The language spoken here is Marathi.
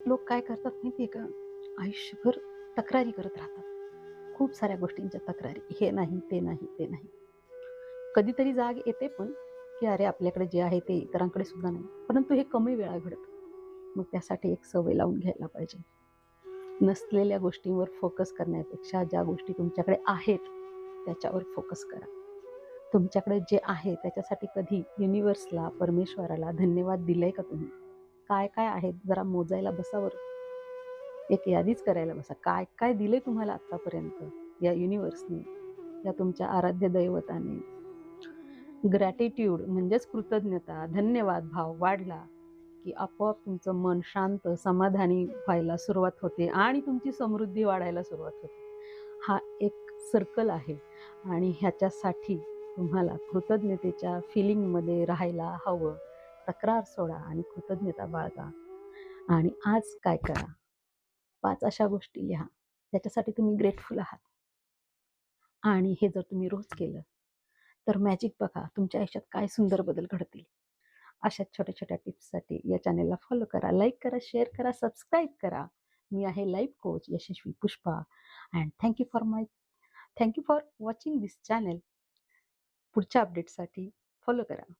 लोक काय करतात माहिती आहे का? आयुष्यभर तक्रारी करत राहतात. खूप साऱ्या गोष्टींच्या तक्रारी. हे नाही, ते नाही, ते नाही. कधीतरी जाग येते पण, की अरे आपल्याकडे जे आहे ते इतरांकडे सुद्धा नाही. परंतु हे कमी वेळा घडतं. मग त्यासाठी एक सवय लावून घ्यायला पाहिजे. नसलेल्या गोष्टींवर फोकस करण्यापेक्षा ज्या गोष्टी तुमच्याकडे आहेत, त्याच्यावर फोकस करा. तुमच्याकडे जे आहे त्याच्यासाठी कधी युनिव्हर्सला, परमेश्वराला धन्यवाद दिलंय का तुम्ही? काय-काय आहे जरा मोजायला बसा बरं. एक यादीच करायला बसा. काय-काय दिलंय तुम्हाला आत्तापर्यंत या युनिव्हर्सने, या तुमच्या आराध्य दैवताने. ग्रॅटिट्यूड म्हणजेच कृतज्ञता, धन्यवाद भाव वाढला, की आपोआप तुमचं मन शांत, समाधानी व्हायला सुरुवात होते आणि तुमची समृद्धी वाढायला सुरुवात होते. हा एक सर्कल आहे आणि ह्याच्यासाठी तुम्हाला कृतज्ञतेच्या फीलिंगमध्ये राहायला हवं. तक्रार सोडा आणि कृतज्ञता बाळगा. आणि आज काय करा? 5 अशा गोष्टी लिहा, त्याच्यासाठी तुम्ही ग्रेटफुल आहात. आणि हे जर तुम्ही रोज केलं, तर मॅजिक बघा तुमच्या आयुष्यात काय सुंदर बदल घडतील. अशाच छोट्या-छोट्या टिप्ससाठी या चॅनेलला फॉलो करा, लाईक करा, शेअर करा, सबस्क्राईब करा. मी आहे life coach Yashasvi Pushpa and thank you for watching this channel. पुढच्या अपडेट्ससाठी फॉलो करा.